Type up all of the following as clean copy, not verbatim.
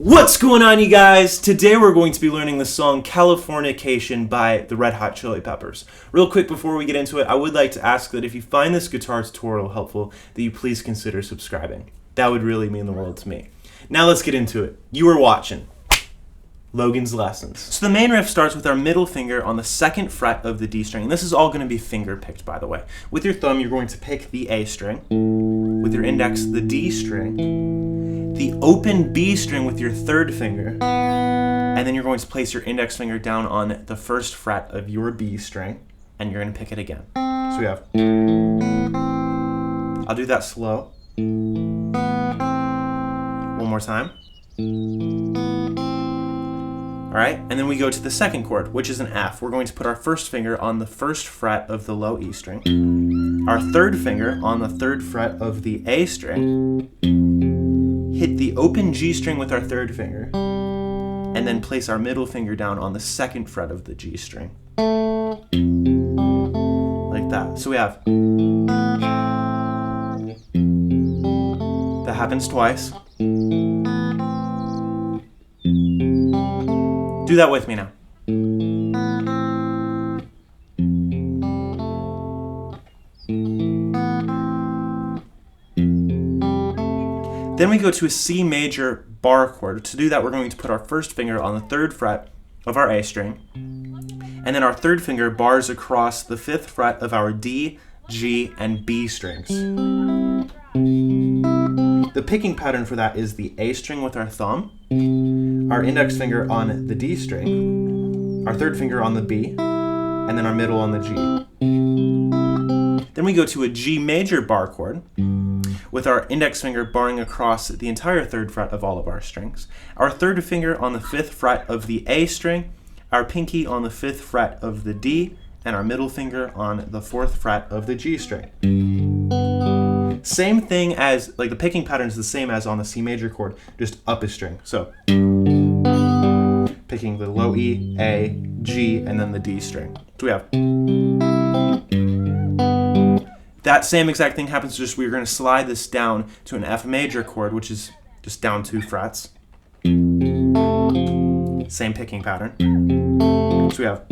What's going on, you guys? Today we're going to be learning the song Californication by the Red Hot Chili Peppers. Real quick before we get into it, I would like to ask that if you find this guitar tutorial helpful, that you please consider subscribing. That would really mean the world to me. Now let's get into it. You are watching Logan's Lessons. So the main riff starts with our middle finger on the second fret of the D string. And this is all going to be finger picked, by the way. With your thumb, you're going to pick the A string. With your index, the D string. The open B string with your third finger. And then you're going to place your index finger down on the first fret of your B string. And you're going to pick it again. So we have... I'll do that slow. One more time. Alright, and then we go to the second chord, which is an F. We're going to put our first finger on the first fret of the low E string, our third finger on the third fret of the A string, hit the open G string with our third finger, and then place our middle finger down on the second fret of the G string. Like that. So we have... That happens twice. Do that with me now. Then we go to a C major bar chord. To do that, we're going to put our first finger on the third fret of our A string, and then our third finger bars across the fifth fret of our D, G, and B strings. The picking pattern for that is the A string with our thumb, our index finger on the D string, our third finger on the B, and then our middle on the G. Then we go to a G major bar chord with our index finger barring across the entire third fret of all of our strings, our third finger on the fifth fret of the A string, our pinky on the fifth fret of the D, and our middle finger on the fourth fret of the G string. Same thing as, like, the picking pattern is the same as on the C major chord, just up a string. So, picking the low E, A, G, and then the D string. So we have... That same exact thing happens, just we're going to slide this down to an F major chord, which is just down 2 frets. Same picking pattern. So we have...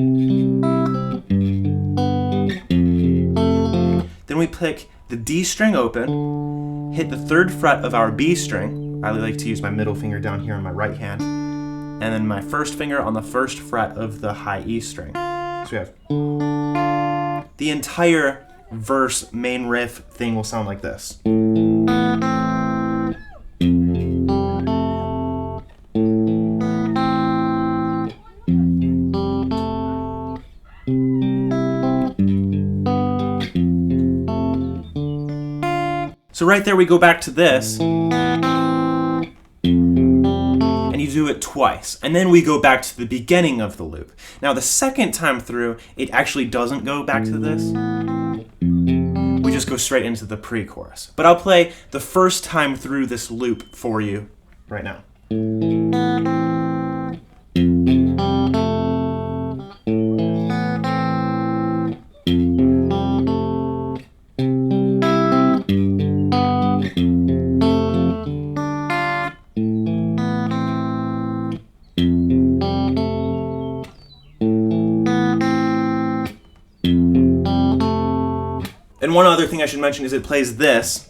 Then we pick the D string open, hit the third fret of our B string. I like to use my middle finger down here on my right hand, and then my first finger on the first fret of the high E string. So we have... The entire verse, main riff thing will sound like this. So right there we go back to this, and you do it twice, and then we go back to the beginning of the loop. Now the second time through, it actually doesn't go back to this. We just go straight into the pre-chorus. But I'll play the first time through this loop for you right now. And one other thing I should mention is it plays this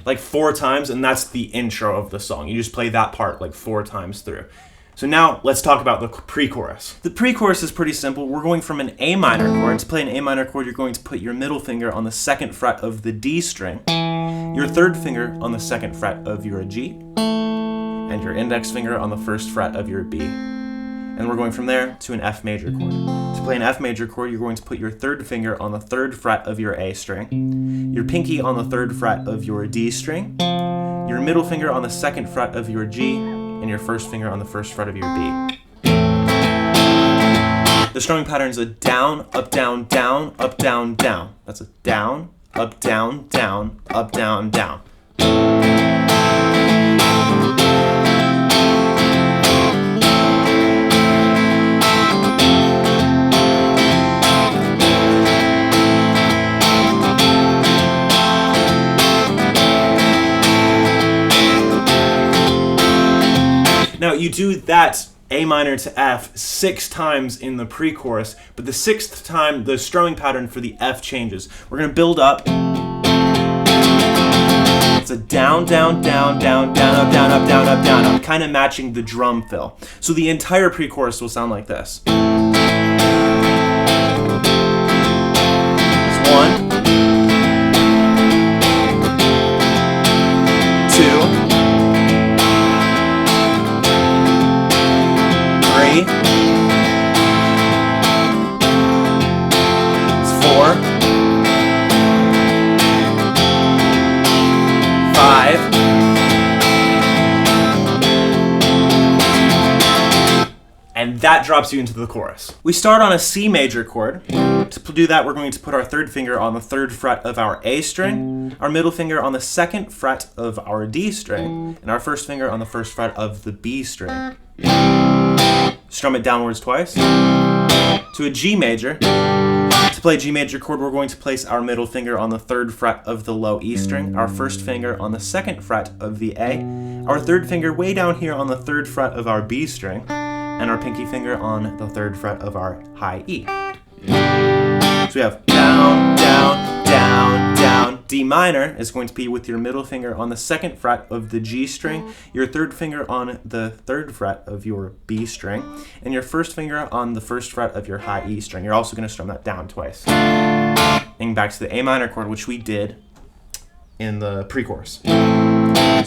like 4 times, and that's the intro of the song. You just play that part like 4 times through. So now let's talk about the pre-chorus. The pre-chorus is pretty simple. We're going from an A minor chord. To play an A minor chord, you're going to put your middle finger on the second fret of the D string, your third finger on the second fret of your G, and your index finger on the first fret of your B. And we're going from there to an F major chord. To play an F major chord, you're going to put your third finger on the third fret of your A string, your pinky on the third fret of your D string, your middle finger on the second fret of your G, and your first finger on the first fret of your B. The strumming pattern is a down, up, down, down, up, down, down. That's a down, up, down, down, up, down, down. Now, you do that A minor to F 6 times in the pre-chorus, but the 6th time, the strumming pattern for the F changes. We're going to build up. It's a down, down, down, down, down, up, down, up, down, up, down, up, kind of matching the drum fill. So the entire pre-chorus will sound like this. It's 1, 2, 3, it's 4, 5, and that drops you into the chorus. We start on a C major chord. To do that, we're going to put our third finger on the 3rd fret of our A string, our middle finger on the 2nd fret of our D string, and our first finger on the 1st fret of the B string. Strum it downwards twice. To a G major. To play G major chord, we're going to place our middle finger on the 3rd fret of the low E string, our first finger on the 2nd fret of the A, our third finger way down here on the 3rd fret of our B string, and our pinky finger on the 3rd fret of our high E. So we have down, down, down, down. D minor is going to be with your middle finger on the 2nd fret of the G string, your third finger on the 3rd fret of your B string, and your first finger on the 1st fret of your high E string. You're also going to strum that down twice. And back to the A minor chord, which we did in the pre-chorus. So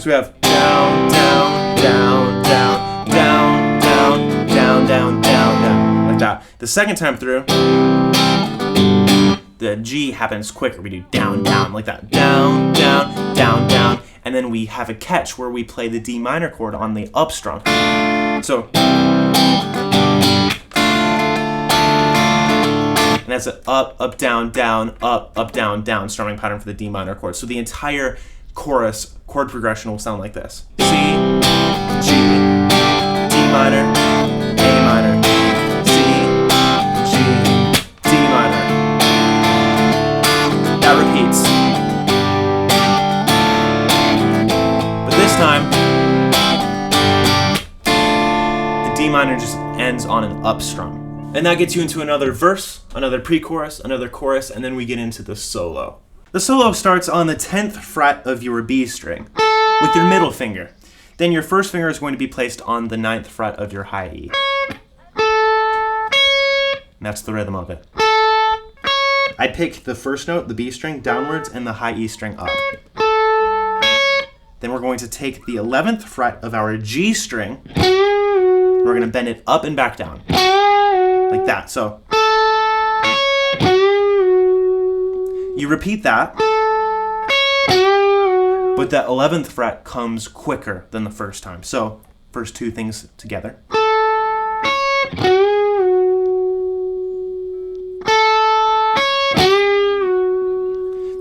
we have down, down, down, down, down, down, down, down, down, down, like that. The second time through, the G happens quicker. We do down, down, like that. Down, down, down, down. And then we have a catch where we play the D minor chord on the up strum. So, and that's an up, up, down, down, up, down, down strumming pattern for the D minor chord. So the entire chorus chord progression will sound like this. C, G, D minor, A minor, C, G, D minor. That repeats. But this time, the D minor just ends on an up strum. And that gets you into another verse, another pre-chorus, another chorus, and then we get into the solo. The solo starts on the 10th fret of your B string with your middle finger. Then your first finger is going to be placed on the 9th fret of your high E. And that's the rhythm of it. I pick the first note, the B string, downwards, and the high E string up. Then we're going to take the 11th fret of our G string, and we're going to bend it up and back down. Like that. So you repeat that, but that 11th fret comes quicker than the first time. So first two things together.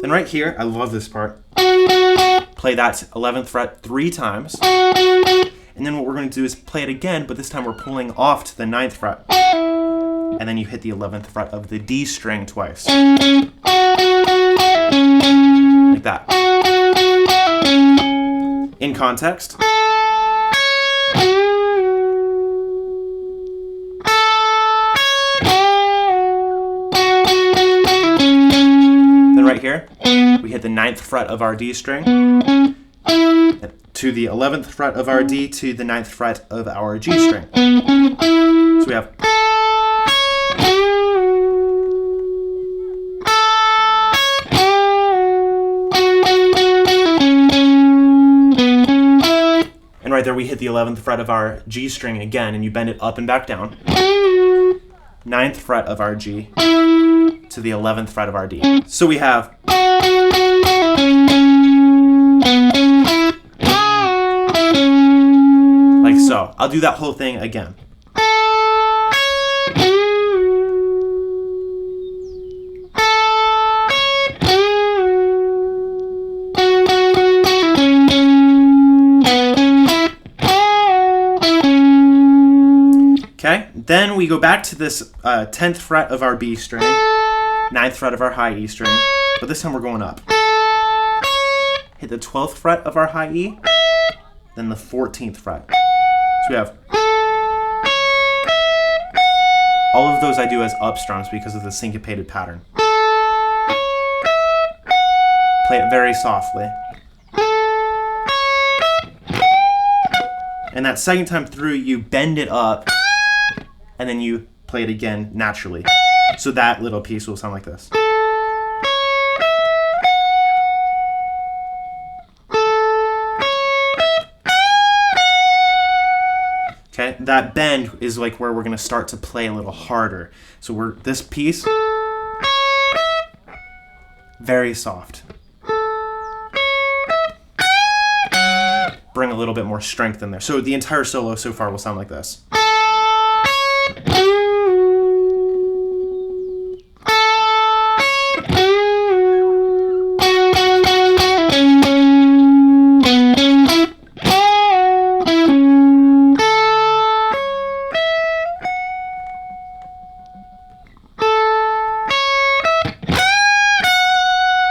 Then right here, I love this part. Play that 11th fret 3 times. And then what we're going to do is play it again, but this time we're pulling off to the 9th fret. And then you hit the 11th fret of the D string twice. Like that. In context. Then right here, we hit the 9th fret of our D string to the 11th fret of our D to the 9th fret of our G string. So we have. And right there we hit the 11th fret of our G string again, and you bend it up and back down. 9th fret of our G to the 11th fret of our D. So we have. Like so. I'll do that whole thing again. Okay, then we go back to this 10th fret of our B string, 9th fret of our high E string, but this time we're going up. Hit the 12th fret of our high E, then the 14th fret. we have all of those I do as up strums because of the syncopated pattern. Play it very softly. And that second time through, you bend it up, and then you play it again naturally. So that little piece will sound like this. Okay, that bend is like where we're going to start to play a little harder. So this piece, very soft. Bring a little bit more strength in there. So the entire solo so far will sound like this.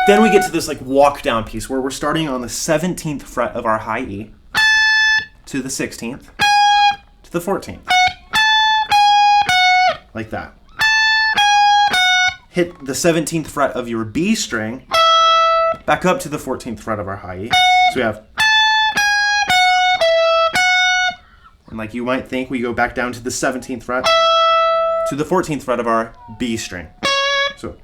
Then we get to this like walk down piece where we're starting on the 17th fret of our high E to the 16th to the 14th. Like that. Hit the 17th fret of your B string back up to the 14th fret of our high E. So we have, and like you might think, we go back down to the 17th fret to the 14th fret of our B string. So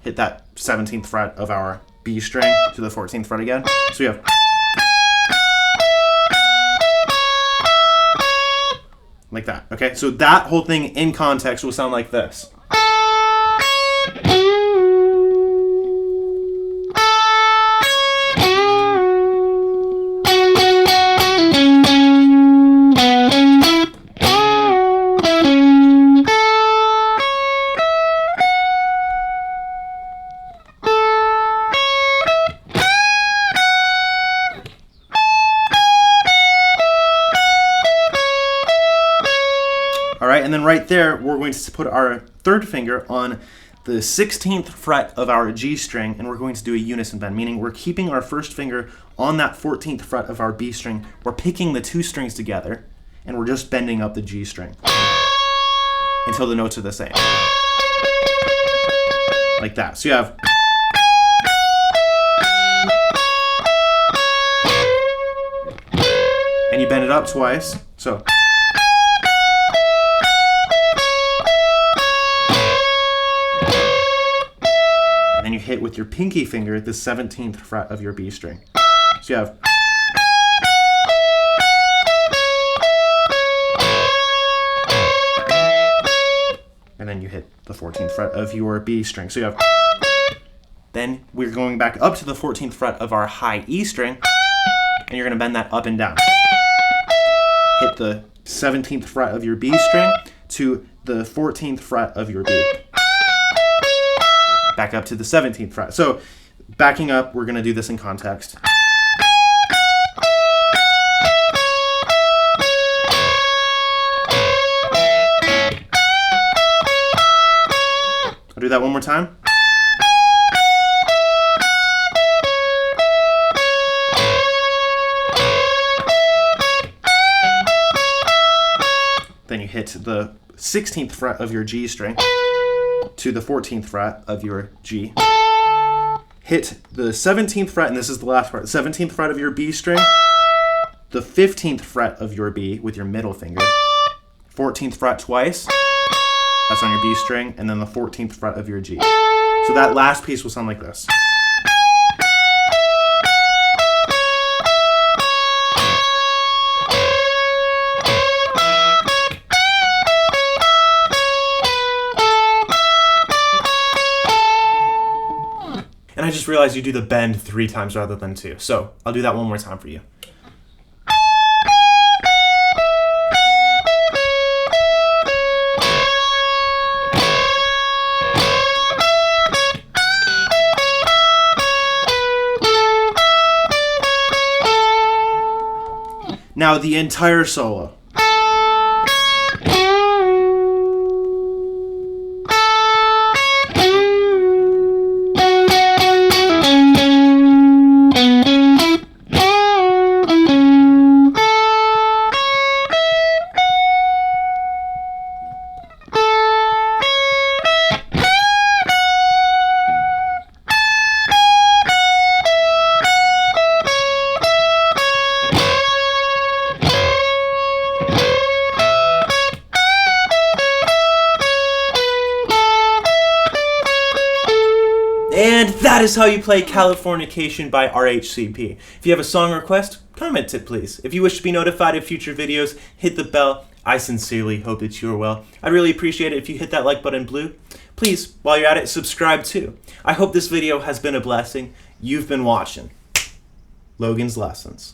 hit that 17th fret of our B string to the 14th fret again. So we have like that. Okay, so that whole thing in context will sound like this. And then right there, we're going to put our third finger on the 16th fret of our G string, and we're going to do a unison bend, meaning we're keeping our first finger on that 14th fret of our B string. We're picking the two strings together, and we're just bending up the G string until the notes are the same. Like that. So you have and you bend it up twice. So and you hit with your pinky finger the 17th fret of your B string. So you have and then you hit the 14th fret of your B string. So you have then we're going back up to the 14th fret of our high E string, and you're going to bend that up and down. Hit the 17th fret of your B string to the 14th fret of your B. Back up to the 17th fret. So backing up, we're going to do this in context. I'll do that one more time. Then you hit the 16th fret of your G string to the 14th fret of your G. Hit the 17th fret, and this is the last part, 17th fret of your B string, the 15th fret of your B with your middle finger, 14th fret twice, that's on your B string, and then the 14th fret of your G. So that last piece will sound like this. And I just realized you do the bend 3 times rather than 2. So I'll do that one more time for you. Now the entire solo. And that is how you play Californication by RHCP. If you have a song request, comment it please. If you wish to be notified of future videos, hit the bell. I sincerely hope that you are well. I'd really appreciate it if you hit that like button blue. Please, while you're at it, subscribe too. I hope this video has been a blessing. You've been watching Logan's Lessons.